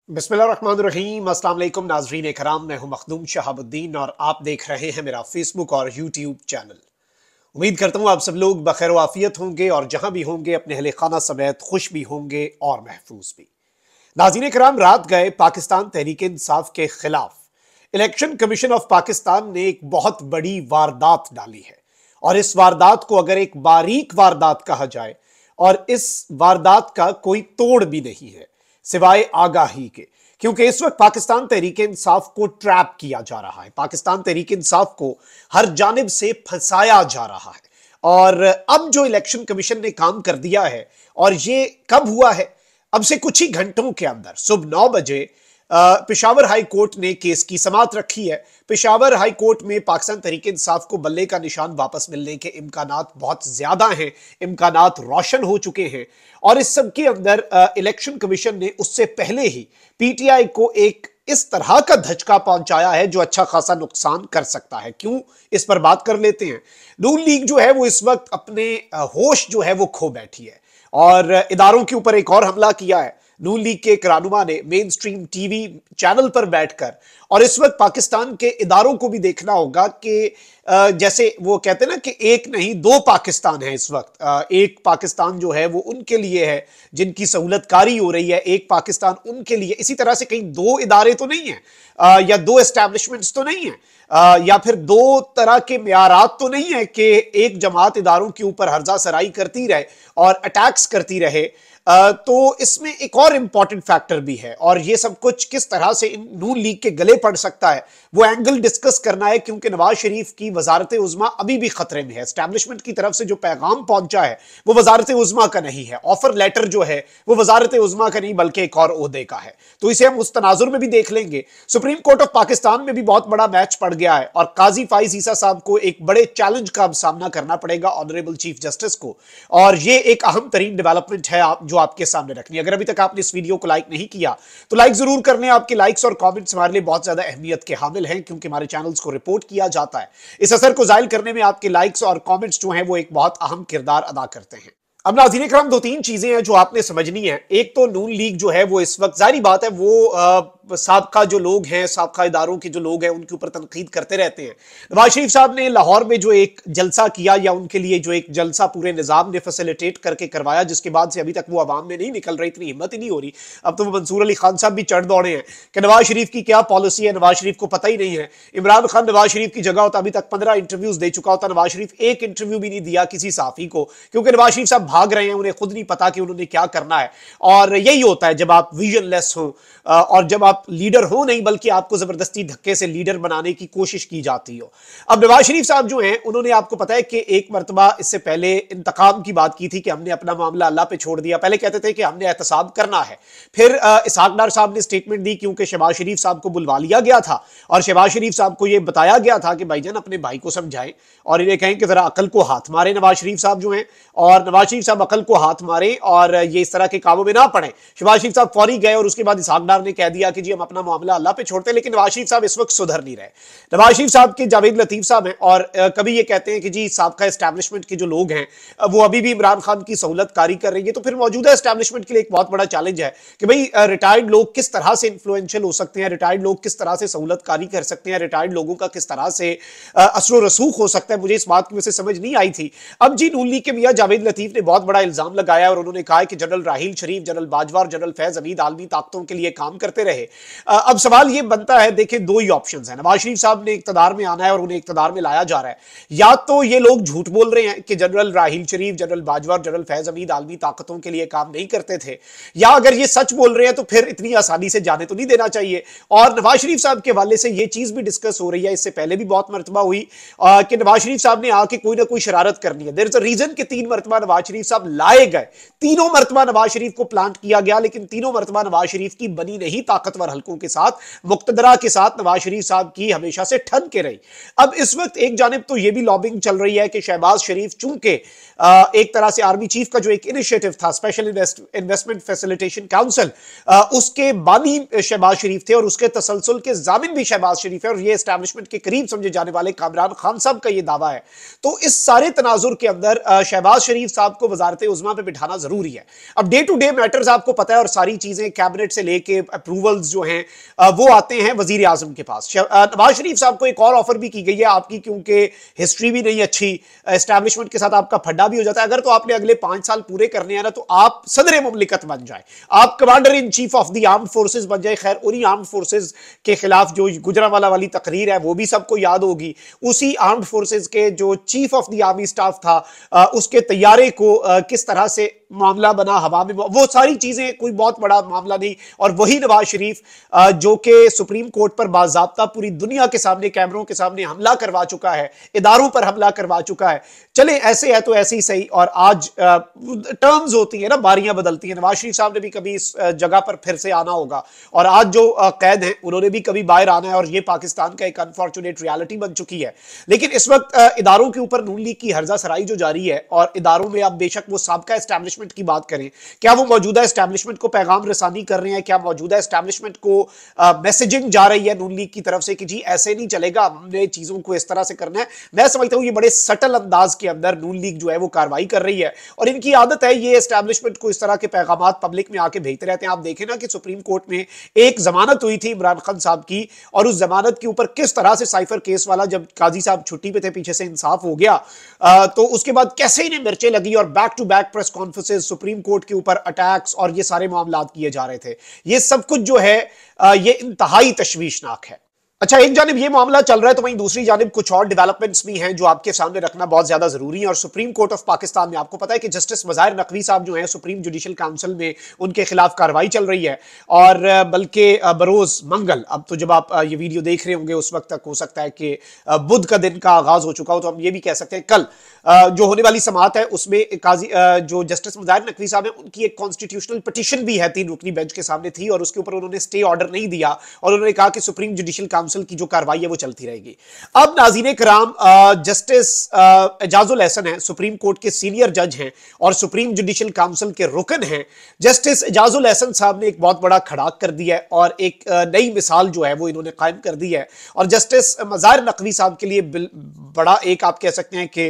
बिस्मिल्लाहिर्रहमानिर्रहीम। अस्सलाम वालेकुम नाज़रीन कराम, मैं हूं मखदूम शहाबुद्दीन और आप देख रहे हैं मेरा फेसबुक और यूट्यूब चैनल। उम्मीद करता हूं आप सब लोग बखैर वाफियत होंगे और जहां भी होंगे अपने अहले खाना समेत खुश भी होंगे और महफूज भी। नाज़रीन कराम, रात गए पाकिस्तान तहरीक इंसाफ के खिलाफ इलेक्शन कमीशन ऑफ पाकिस्तान ने एक बहुत बड़ी वारदात डाली है। और इस वारदात को अगर एक बारीक वारदात कहा जाए, और इस वारदात का कोई तोड़ भी नहीं है सिवाय आगाही के, क्योंकि इस वक्त पाकिस्तान तहरीक इंसाफ को ट्रैप किया जा रहा है, पाकिस्तान तहरीक इंसाफ को हर जानिब से फंसाया जा रहा है। और अब जो इलेक्शन कमीशन ने काम कर दिया है, और ये कब हुआ है, अब से कुछ ही घंटों के अंदर सुबह 9 बजे पेशावर हाई कोर्ट ने केस की समाअत रखी है। पेशावर हाई कोर्ट में पाकिस्तान तहरीक इंसाफ को बल्ले का निशान वापस मिलने के इम्कानात बहुत ज्यादा हैं, इम्कानात रोशन हो चुके हैं। और इस सब के अंदर इलेक्शन कमीशन ने उससे पहले ही पीटीआई को एक इस तरह का धचका पहुंचाया है जो अच्छा खासा नुकसान कर सकता है। क्यों, इस पर बात कर लेते हैं। नून लीग जो है वो इस वक्त अपने होश जो है वो खो बैठी है और इदारों के ऊपर एक और हमला किया है। नून लीग के एक रहनुमा ने मेन स्ट्रीम टीवी चैनल पर बैठकर, और इस वक्त पाकिस्तान के इदारों को भी देखना होगा कि जैसे वो कहते हैं ना कि एक नहीं दो पाकिस्तान है इस वक्त। एक पाकिस्तान जो है वो उनके लिए है जिनकी सहूलतकारी हो रही है, एक पाकिस्तान उनके लिए। इसी तरह से कहीं दो इदारे तो नहीं है या दो एस्टैब्लिशमेंट्स तो नहीं है या फिर दो तरह के म्यारात तो नहीं है कि एक जमात इदारों के ऊपर हर्जा सराई करती रहे और अटैक्स करती रहे। तो इसमें एक और इंपॉर्टेंट फैक्टर भी है, और ये सब कुछ किस तरह से नून लीग के गले पड़ सकता है वो एंगल डिस्कस करना है। क्योंकि नवाज शरीफ की वजारत उज़्मा अभी भी खतरे में है। एस्टैब्लिशमेंट की तरफ से जो पैगाम पहुंचा है वो वजारत उज़्मा का नहीं है, ऑफर लेटर जो है वो वजारत उज़्मा का नहीं बल्कि एक और ओहदे का है। तो इसे हम उस तनाजुर में भी देख लेंगे। सुप्रीम कोर्ट ऑफ पाकिस्तान में भी बहुत बड़ा मैच पड़ गया है और काजी फाइज ईसा साहब को एक बड़े चैलेंज का सामना करना पड़ेगा ऑनरेबल चीफ जस्टिस को। और ये एक अहम तरीन डेवलपमेंट है जो आपके सामने रखनी है। अगर अभी तक आपने इस वीडियो को लाइक नहीं किया तो लाइक जरूर करने। आपके लाइक्स और कमेंट्स हमारे लिए बहुत ज्यादा अहमियत के हामिल हैं, क्योंकि हमारे चैनल्स को रिपोर्ट किया जाता है। इस असर को जाहिर करने में आपके लाइक्स और कमेंट्स जो हैं वो एक बहुत अहम किरदार अदा करते हैं। अब नाज़रीन इकराम, दो तीन चीजें हैं जो आपने समझनी है। एक तो नून लीग जो है वो इस वक्त, जाहिर बात है, वो साबका जो लोग हैं, साबका इदारों के जो लोग हैं उनके ऊपर तनकीद करते रहते हैं। नवाज शरीफ साहब ने लाहौर में जो एक जलसा किया, या उनके लिए जो एक जलसा पूरे निजाम ने फैसिलिटेट करके करवाया, जिसके बाद से अभी तक वो आवाम में नहीं निकल रही, इतनी हिम्मत ही नहीं हो रही। अब तो मंसूर अली खान साहब भी चढ़ दौड़े हैं कि नवाज शरीफ की क्या पॉलिसी है, नवाज शरीफ को पता ही नहीं है। इमरान खान नवाज शरीफ की जगह होता अभी तक 15 इंटरव्यूज दे चुका होता, नवाज शरीफ एक इंटरव्यू भी नहीं दिया किसी साफी को, क्योंकि नवाज शरीफ साहब भाग रहे हैं, उन्हें खुद नहीं पता कि उन्होंने क्या करना है। और यही होता है जब आप विजनलेस हो और जब आप लीडर हो नहीं बल्कि आपको जबरदस्ती धक्के से लीडर बनाने की कोशिश की जाती हो। अब नवाज शरीफ साहब जो हैं उन्होंने, आपको पता है कि एक मरतबा इससे पहले इंतकाम की बात की थी कि हमने अपना मामला अल्लाह पे छोड़ दिया। पहले कहते थे कि हमने एहतसाब करना है, फिर इसहाक डार साहब ने स्टेटमेंट दी क्योंकि शहबाज शरीफ साहब को बुलवा लिया गया था और शहबाज शरीफ साहब को यह बताया गया था कि भाईजान अपने भाई को समझाएं और इन्हें कहें कि जरा अकल को हाथ मारे नवाज शरीफ साहब जो हैं, और नवाज शरीफ साहब अकल को हाथ मारे और ये इस तरह के कामों में ना पड़े। शहबाज शरीफ साहब फौरी गए और उसके बाद इसहाक डार ने कह दिया कि जी हम अपना मामला अल्लाह पे छोड़ते हैं। लेकिन नवाज शरीफ साहब इस वक्त सुधर नहीं रहे। नवाज शरीफ साहब के जावेद लतीफ साहब हैं और कभी ये कहते हैं कि जी साबका एस्टैब्लिशमेंट के जो लोग हैं वो अभी भी इमरान खान की सहूलत कारी कर रही है। तो फिर मौजूदा एस्टैब्लिशमेंट के लिए एक बहुत बड़ा चैलेंज है कि भाई रिटायर्ड लोग किस तरह से इन्फ्लुएंशियल हो सकते हैं, रिटायर्ड लोग किस तरह से सहूलत कारी कर सकते हैं, रिटायर्ड लोगों का किस तरह से असर रसूख हो सकता है। मुझे इस बात की वजह से समझ नहीं आई थी। अब जी नून लीग के मियां जावेद लतीफ ने बहुत बड़ा इल्जाम लगाया और उन्होंने कहा कि जनरल राहील शरीफ, जनरल बाजवा और जनरल फैज हमीद आलमी ताकतों के लिए काम करते रहे। अब सवाल यह बनता है, देखिए दो ही ऑप्शंस हैं। नवाज शरीफ साहब ने इक्तदार में आना है और उन्हें इक्तदार में लाया जा रहा है, या तो ये लोग झूठ बोल रहे हैं कि जनरल राहील शरीफ, जनरल बाजवा और जनरल फैज हमीद आलमी ताकतों के लिए काम नहीं करते थे, या अगर ये सच बोल रहे हैं तो फिर इतनी आसानी से जाने तो नहीं देना चाहिए। और नवाज शरीफ साहब के हवाले से ये चीज भी डिस्कस हो रही है, इससे पहले भी बहुत मरतबा हुई कि नवाज शरीफ साहब ने आके कोई ना कोई शरारत करनी है। देयर इज अ रीजन कि 3 मरतबा नवाज शरीफ साहब लाए गए, तीनों मरतबा नवाज शरीफ को प्लांट किया गया, लेकिन तीनों मरतबा नवाज शरीफ की बनी नहीं ताकतवर और हलकों के साथ, मुक्तदरा के साथ नवाज शरीफ साहब की हमेशा से ठन के रही। अब इस वक्त एक जानिब तो यह भी लॉबिंग चल रही है कि शहबाज शरीफ चूंकि एक तरह से आर्मी चीफ का जो एक इनिशिएटिव था स्पेशल इन्वेस्टमेंट फैसिलिटेशन काउंसिल, उसके बानी शहबाज शरीफ थे और उसके तसलसल के जामिन भी शहबाज शरीफ है और ये एस्टैब्लिशमेंट के करीब समझे जाने वाले कामरान खान साहब का ये दावा है। तो इस सारे तनाजुर के अंदर शहबाज शरीफ साहब को वजारत उज़्मा पे बिठाना जरूरी है। अब डे टू डे मैटर्स आपको पता है और सारी चीजें कैबिनेट से लेके अप्रूवल्स जो हैं वो आते हैं वजीर आजम के पास। नवाज शरीफ साहब को एक और ऑफर भी की गई है आपकी, क्योंकि हिस्ट्री भी नहीं अच्छी, एस्टैब्लिशमेंट के साथ आपका फड्डा भी हो जाता है। अगर तो आपने अगले 5 साल पूरे करने हैं ना तो आप सदर मुमलिकत बन जाए, आप commander in chief of the armed forces बन जाए। खैर उन्हीं आर्म्ड फोर्सेस के खिलाफ जो गुजरांवाला वाली तकरीर है वो भी सबको याद होगी। उसी आर्म्ड फोर्सेस के जो chief of the army staff था उसके तैयारे को किस तरह से मामला बना हवा में, वो सारी चीजें कोई बहुत बड़ा मामला नहीं। और वही नवाज शरीफ जो कि सुप्रीम कोर्ट पर बाज़ाब्ता पूरी दुनिया के सामने कैमरों के सामने हमला करवा चुका है, इदारों पर हमला करवा चुका है। चले ऐसे है तो ऐसे ही सही। और आज टर्म्स होती है ना, बारियां बदलती हैं। नवाज शरीफ साहब ने भी कभी इस जगह पर फिर से आना होगा और आज जो कैद हैं उन्होंने भी कभी बाहर आना है और ये पाकिस्तान का एक अनफॉर्चुनेट रियलिटी बन चुकी है। लेकिन इस वक्त इदारों के ऊपर नून लीग की हर्जा सराई जो जारी है और इदारों में अब बेशक वो साबका एस्टैब्लिशमेंट की बात करें, क्या वो मौजूदा एस्टैब्लिशमेंट को पैगाम रसानी कर रहे हैं, क्या मौजूदा एस्टैब्लिशमेंट को मैसेजिंग जा रही है नून लीग की तरफ से कि जी ऐसे नहीं चलेगा, हमने चीजों को इस तरह से करना है। मैं समझता हूं ये बड़े सटल अंदाज के अंदर नून लीग जो है वो कार्रवाई कर रही है और इनकी आदत है ये एस्टैब्लिशमेंट को इस तरह के पैगामात पब्लिक में आके भेजते रहते हैं। आप देखें ना कि सुप्रीम कोर्ट में एक जमानत हुई थी इमरान खान साहब की और उस जमानत के ऊपर किस तरह से साइफर केस वाला जब काजी साहब छुट्टी पे थे पीछे से इंसाफ हो गया तो उसके बाद कैसे इन्हें मिर्चें लगी और back to back press conferences, supreme court के ऊपर अटैक्स और ये सारे मामला किए जा रहे थे। ये सब कुछ जो है ये इंतहाई तशवीशनाक है। अच्छा, एक जानिब ये मामला चल रहा है तो वहीं दूसरी जानिब कुछ और डेवलपमेंट्स भी हैं जो आपके सामने रखना बहुत ज्यादा जरूरी है। और सुप्रीम कोर्ट ऑफ पाकिस्तान में आपको पता है कि जस्टिस मज़ाहिर नकवी साहब जो हैं सुप्रीम जुडिशल काउंसिल में उनके खिलाफ कार्रवाई चल रही है और बल्कि बरोज मंगल, अब तो जब आप ये वीडियो देख रहे होंगे उस वक्त तक हो सकता है कि बुध का दिन का आगाज हो चुका हो, तो हम ये भी कह सकते हैं कल जो होने वाली समाअत है उसमें काजी जो जस्टिस मज़ाहिर नकवी साहब है उनकी एक कॉन्स्टिट्यूशनल पिटीशन भी है 3 रुकनी बेंच के सामने थी और उसके ऊपर उन्होंने स्टे ऑर्डर नहीं दिया और उन्होंने कहा कि सुप्रीम जुडिशल काउंसिल की जो कार्रवाई है वो चलती रहेगी। अब नाज़रीन कराम, जस्टिस एजाजुल एहसन है, सुप्रीम कोर्ट के सीनियर जज हैं और सुप्रीम जुडिशल काउंसिल के रुकन हैं। जस्टिस एजाजुल एहसन साहब ने एक बहुत बड़ा खड़ाक कर दिया है और एक नई मिसाल जो है वो इन्होंने कायम कर दी है और जस्टिस मज़ाहिर नकवी साहब के लिए बड़ा एक आप कह सकते हैं कि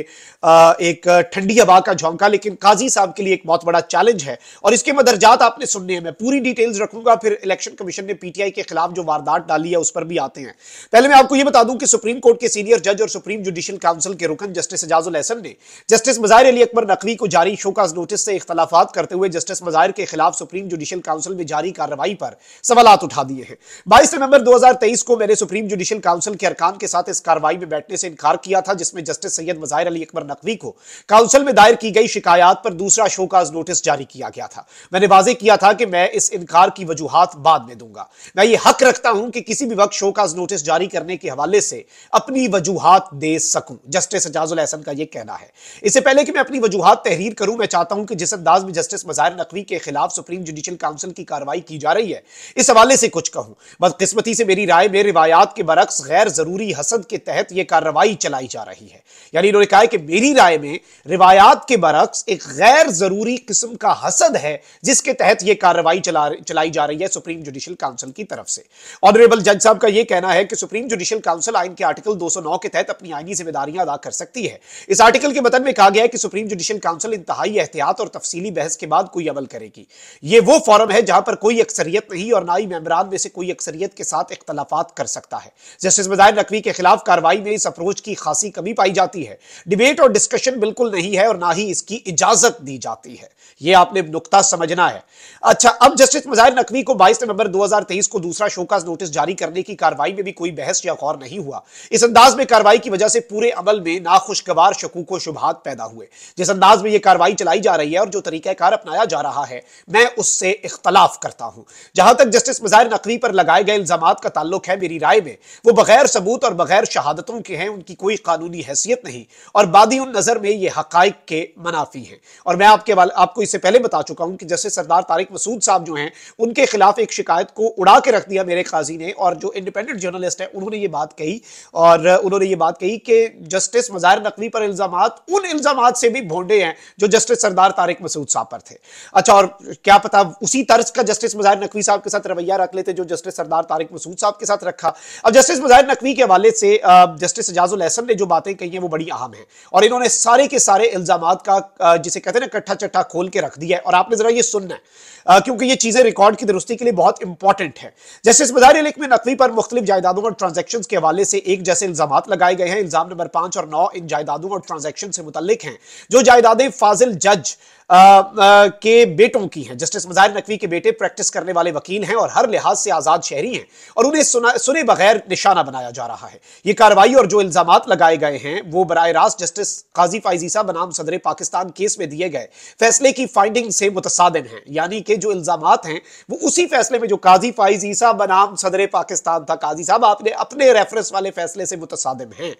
एक ठंडी हवा का झोंका, लेकिन काजी साहब के लिए एक बहुत बड़ा चैलेंज है और इसके मदरजात आपने सुनने हैं। मैं पूरी डिटेल्स रखूंगा, फिर इलेक्शन कमीशन ने पीटीआई के खिलाफ जो वारदात डाली है उस पर भी आते हैं। पहले मैं आपको यह बता दूं कि सुप्रीम कोर्ट के सीनियर जज और सुप्रीम जुडिशल काउंसिल के रुकन जस्टिस एजाजुल एहसन ने जस्टिस मज़ाहिर अली अकबर नकवी को जारी शोकाज नोटिस से इख्तलाफात करते हुए जस्टिस मज़ाहिर के खिलाफ सुप्रीम जुडिशल काउंसिल में जारी कार्रवाई पर सवालात उठा दिए हैं। 22 नवंबर 2023 को मैंने सुप्रीम जुडिशल काउंसिल के अरकान के साथ इस कार्रवाई में बैठने से इनकार किया था, जिसमें जस्टिस सैयद मज़ाहिर अली अकबर नकवी को काउंसिल में दायर की गई शिकायत पर दूसरा शोकाज नोटिस जारी किया गया था। मैंने वाज़ेह किया था कि मैं इस इनकार की वजूहात बाद में दूंगा। मैं ये हक रखता हूं कि किसी भी वक्त शोकाज नोटिस जारी करने के हवाले से अपनी वजूहात दे सकूं, जस्टिस एजाजुल एहसन का यह कहना है। इससे पहले कि मैं अपनी वजूहात तहरीर करूं, मैं चाहता हूं कि जिस अंदाज में जस्टिस मज़ाहिर नकवी के खिलाफ सुप्रीम जुडिशल काउंसिल की कार्रवाई की जा रही है इस हवाले से कुछ कहूं। बदकिस्मती से मेरी राय में रिवायात के बरक्स गैर जरूरी हसद के तहत यह कार्रवाई चलाई जा रही है। यानी इन्होंने कहा कि मेरी राय में रिवायात के बरक्स एक गैर जरूरी किस्म का हसद है जिसके तहत यह कार्रवाई चलाई जा रही है सुप्रीम जुडिशल काउंसिल की तरफ से। ऑनरेबल जज साहब का यह कहना है कि सुप्रीम जुडिशल काउंसिल आइन के आर्टिकल 209 के तहत अपनी आईनी जिम्मेदारियां अदा कर सकती है। इस आर्टिकल के मतन में कहा गया है कि सुप्रीम जुडिशल काउंसिल इंतहाई एहतियात और तफसीली बहस के बाद कोई अमल करेगी। यह वो फोरम है जहां पर कोई अक्सरियत नहीं और ना ही मेंबरान में से कोई अक्सरियत के साथ इख्तलाफात कर सकता है। जस्टिस मज़ाहिर नकवी के खिलाफ कार्रवाई में इस अप्रोच की खासी कमी पाई जाती है। डिबेट और डिस्कशन बिल्कुल नहीं है और ना ही इसकी इजाजत दी जाती है। यह आपने नुक्ता समझना है। अच्छा, अब जस्टिस मज़ाहिर नकवी को 22 नवंबर 2023 को दूसरा शोकाज नोटिस जारी करने की कार्रवाई में भी कोई बहस या गौर नहीं हुआ। इस अंदाज में कार्रवाई की वजह से पूरे अमल में नाखुशगवार शकूक व शुबहात पैदा हुए। जिस अंदाज में यह कार्रवाई चलाई जा रही है और जो तरीकाकार अपनाया जा रहा है, मैं उससे इख्तलाफ करता हूं। जहां तक जस्टिस मज़ाहिर नकवी पर लगाए गए इल्जामात का ताल्लुक है, मेरी राय में वो बगैर सबूत और बगैर शहादतों के हैं, उनकी कोई कानूनी हैसियत नहीं और बादी उन नजर में ये हकाइक के मनाफी हैं। और मैं आपको इससे पहले बता चुका हूं कि जस्टिस सरदार तारिक मसूद साहब जो हैं, उनके खिलाफ एक शिकायत को उड़ा के रख दिया मेरे काजी ने, और जो इंडिपेंडेंट जर्नलिस्ट है उन्होंने ये बात कही, और उन्होंने ये बात कही कि जस्टिस मज़ाहिर नकवी पर इल्जामात उन इल्जामात से भी भोंडे हैं जो जस्टिस सरदार तारिक मसूद साहब पर थे। अच्छा, और क्या पता उसी तर्ज का जस्टिस मज़ाहिर नकवी साहब के साथ रवैया रख लेते जो जस्टिस सरदार तारिक मसूद साहब के साथ रखा। अब जस्टिस मज़ाहिर नकवी के हवाले से जस्टिस एजाजुल एहसन ने जो बातें कही हैं वो बड़ी अहम है, और इन्होंने सारे के सारे इल्जामात का जिसे कहते हैं ना कट्ठा चट्ठा खोल के रख दिया है, और आपने जरा ये सुनना है क्योंकि ये चीजें रिकॉर्ड की दुरुस्ती के लिए बहुत इंपॉर्टेंट है। जस्टिस मज़ाहिर नकवी पर मुख्तलिफ जायदादों और ट्रांजैक्शंस के हवाले से एक जैसे इल्जामात लगाए गए हैं। इल्जाम नंबर 5 और 9 इन जायदादों और ट्रांजैक्शन से मुतल्लिक हैं जो जायदादें फाजिल जज के बेटों की हैं। जस्टिस मज़ाहिर नकवी के बेटे प्रैक्टिस करने वाले वकील हैं और हर लिहाज से आजाद शहरी हैं, और उन्हें सुने बगैर निशाना बनाया जा रहा है। यह कार्रवाई और जो इल्जामात लगाए गए हैं वो बराह रास्त जस्टिस काजी फ़ाइज़ ईसा बनाम सदर पाकिस्तान केस में दिए गए फैसले की फाइंडिंग से मुतसादिम हैं, यानी कि जो इल्जामात हैं वो उसी फैसले में जो काजी फ़ाइज़ ईसा बनाम सदर पाकिस्तान था, काजी साहब आपने अपने रेफरेंस वाले फैसले से मुतसादिम हैं।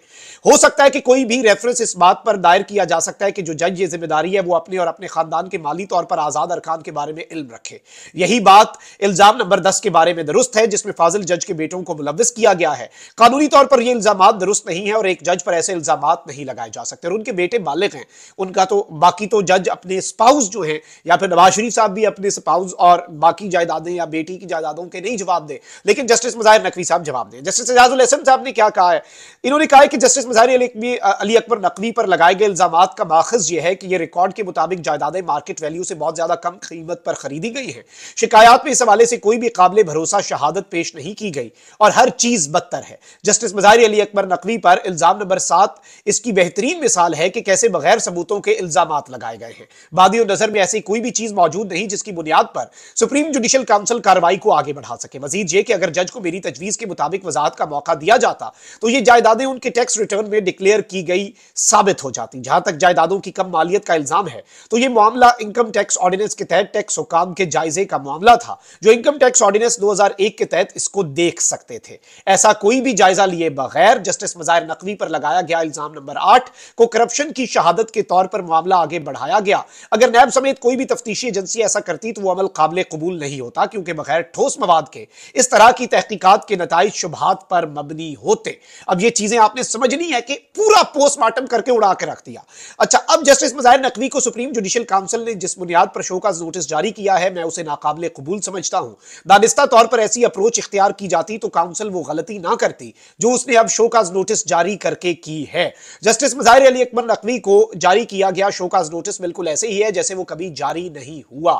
हो सकता है कि कोई भी रेफरेंस इस बात पर दायर किया जा सकता है कि जो जज ये जिम्मेदारी है वो अपने और अपने खानदान के माली तौर पर आजाद अरकान के बारे में इल्म रखे। यही बात इल्जाम नंबर 10 के बारे में दुरुस्त है, जिसमें फाजिल जज के बेटों को मुलव्विस किया गया है। कानूनी तौर पर यह इल्जामात दुरुस्त नहीं है और एक जज पर ऐसे इल्जामात नहीं लगाए जा सकते, और उनके बेटे बालिग हैं, उनका तो बाकी तो जज अपने स्पाउस जो हैं, या फिर नवाज शरीफ साहब भी अपने स्पाउस और बाकी जायदादें या बेटी की जायदादों के नहीं जवाब दे, लेकिन जस्टिस मज़ाहिर नकवी साहब जवाब दें। जस्टिस एजाजुल एहसन साहब ने क्या कहा है? इन्होंने कहा है कि जस्टिस मज़ाहिर अली अकबर नकवी पर लगाए गए इल्जामात का माखज़ यह है कि यह रिकॉर्ड के मुताबिक जायदादें मार्केट वैल्यू से बहुत ज्यादा कम कीमत पर खरीदी गई हैं। शिकायत में इस हवाले से कोई भी काबिल भरोसा शहादत पेश नहीं की गई और हर चीज बदतर है। जस्टिस मज़ाहिर अली अकबर नकवी पर इल्जाम नंबर 7 इसकी बेहतरीन मिसाल है कि कैसे बगैर सबूतों के इल्जामात लगाए गए हैं। बादी नजर में ऐसी कोई भी चीज मौजूद नहीं जिसकी बुनियाद पर सुप्रीम जुडिशल काउंसिल कार्रवाई को आगे बढ़ा सके। मजीद यह कि अगर जज को मेरी तजवीज के मुताबिक वजाहत का मौका दिया जाता तो ये जायदादें उनके टैक्स रिटर्न में डिक्लेयर की गई साबित हो जाती। जहां तक जायदादों की कम मालियत का इल्जाम है तो यह मामला इनकम टैक्स ऑर्डिनेंस के तहत टैक्स हुकाम के जायजे का मामला था, जो इनकम टैक्स ऑर्डिनेंस 2001 के तहत इसको देख सकते थे। ऐसा कोई भी जायजा लिए बगैर जस्टिस मज़ाहिर नकवी पर लगाया गया इल्जाम नंबर 8 को करप्शन की शहादत के तौर पर मामला आगे बढ़ाया गया। अगर नैब समेत कोई भी तफ्तीशी एजेंसी ऐसा करती तो वो अमल काबिल कबूल नहीं होता, क्योंकि बगैर ठोस मवाद के इस तरह की तहकीकात के नताइज शुबहात पर मबनी होते। अब ये चीजें आपने समझनी है कि पूरा पोस्टमार्टम करके उड़ा के रख दिया। अच्छा, अब जस्टिस मज़ाहिर नकवी को सुप्रीम जुडिशल काउंसिल ने जिस बुनियाद पर शो का नोटिस जारी किया है, मैं उसे नाकाबिल कबूल समझता हूं। दानिस्ता तौर पर ऐसी अप्रोच इख्तियार की जाती तो काउंसिल वो गलती ना करती जो उसने अब शो का नोटिस जारी करके की है। जस्टिस मज़ाहिर अली अकबर नकवी को जारी किया गया शो का नोटिस बिल्कुल ऐसे ही है जैसे वो कभी जारी नहीं हुआ,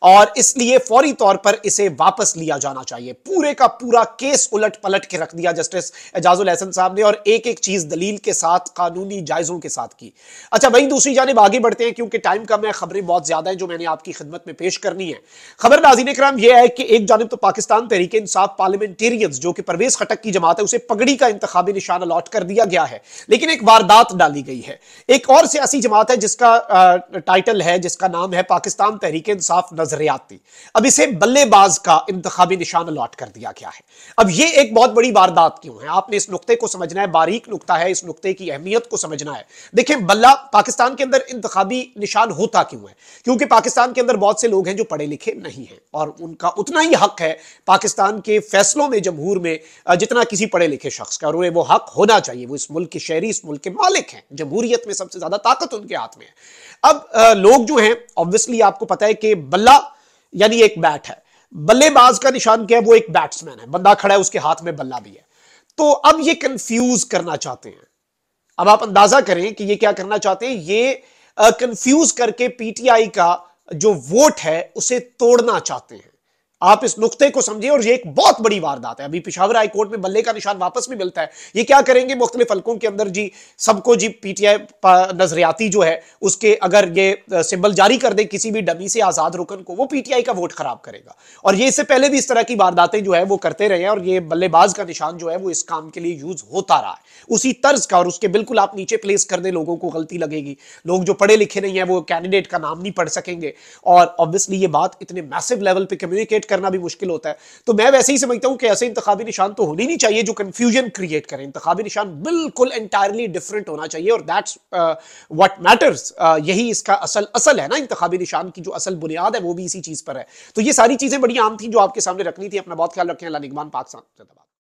और इसलिए फौरी तौर पर इसे वापस लिया जाना चाहिए। पूरे का पूरा केस उलट पलट के रख दिया जस्टिस एजाजुल एहसन साहब ने, और एक एक चीज दलील के साथ, कानूनी जायजों के साथ की। अच्छा, वहीं दूसरी जानिब आगे बढ़ते हैं क्योंकि टाइम कम है, खबरें बहुत ज्यादा हैं जो मैंने आपकी खिदमत में पेश करनी है। खबर नाज़रीन इकराम यह है कि एक जानिब तो पाकिस्तान तहरीक इंसाफ पार्लियामेंटेरियंस जो कि परवेज खटक की जमात है उसे पगड़ी का इंतखाबी निशान अलॉट कर दिया गया है, लेकिन एक वारदात डाली गई है। एक और सियासी जमात है जिसका टाइटल है, जिसका नाम है पाकिस्तान तहरीक इंसाफ नजरियाती। अब इसे बल्लेबाज का इंतखाबी निशान अलॉट कर दिया गया है। अब यह एक बहुत बड़ी वारदात क्यों है, आपने इस नुक्ते को समझना है, बारीक नुक्ता है, इस नुक्ते की अहमियत को समझना है। देखें, बल्ला पाकिस्तान के अंदर इंतखाबी निशान होता क्यों है? क्योंकि पाकिस्तान के अंदर बहुत से लोग हैं जो पढ़े लिखे नहीं हैं, और उनका उतना ही हक है पाकिस्तान के फैसलों में, जमहूर में, जितना किसी पढ़े लिखे शख्स का, और उन्हें वो हक होना चाहिए। वो इस मुल्क के शहरी, इस मुल्क के मालिक हैं। जमहूरियत में सबसे ज्यादा ताकत उनके हाथ में है। अब लोग जो हैं, ऑब्वियसली आपको पता है कि बल्ला यानी एक बैट है, बल्लेबाज का निशान क्या है? वो एक बैट्समैन है, बंदा खड़ा है, उसके हाथ में बल्ला भी है। तो अब ये कंफ्यूज करना चाहते हैं। अब आप अंदाजा करें कि ये क्या करना चाहते हैं। ये कंफ्यूज करके पीटीआई का जो वोट है उसे तोड़ना चाहते हैं। आप इस नुक्ते को समझिए, और ये एक बहुत बड़ी वारदात है। अभी पेशावर हाई कोर्ट में बल्ले का निशान वापस भी मिलता है। ये क्या करेंगे मुख्तलिफ हलकों के अंदर जी, सबको जी पीटीआई नजरियाती जो है उसके अगर ये सिंबल जारी कर दे किसी भी डमी से आजाद रुकन को, वो पीटीआई का वोट खराब करेगा। और ये इससे पहले भी इस तरह की वारदातें जो है वो करते रहे हैं, और ये बल्लेबाज का निशान जो है वो इस काम के लिए यूज होता रहा है उसी तर्ज का। और उसके बिल्कुल आप नीचे प्लेस कर दे, लोगों को गलती लगेगी। लोग जो पढ़े लिखे नहीं है वो कैंडिडेट का नाम नहीं पढ़ सकेंगे, और ऑब्वियसली ये बात इतने मैसिव लेवल पे कम्युनिकेट करना भी मुश्किल होता है। तो मैं वैसे ही समझता हूं कि ऐसे इंतखाबी निशान तो होने नहीं चाहिए जो कंफ्यूजन क्रिएट करें। इंतखाबी निशान बिल्कुल एंटायरली डिफरेंट होना चाहिए, और दैट्स व्हाट मैटर्स। यही इसका असल है ना, इंतखाबी निशान की जो असल बुनियाद है वो भी इसी चीज पर है। तो ये सारी चीजें बड़ी आम थी जो आपके सामने रखनी थी। अपना बहुत ख्याल रखें। अल्लाह निगहबान। पाक।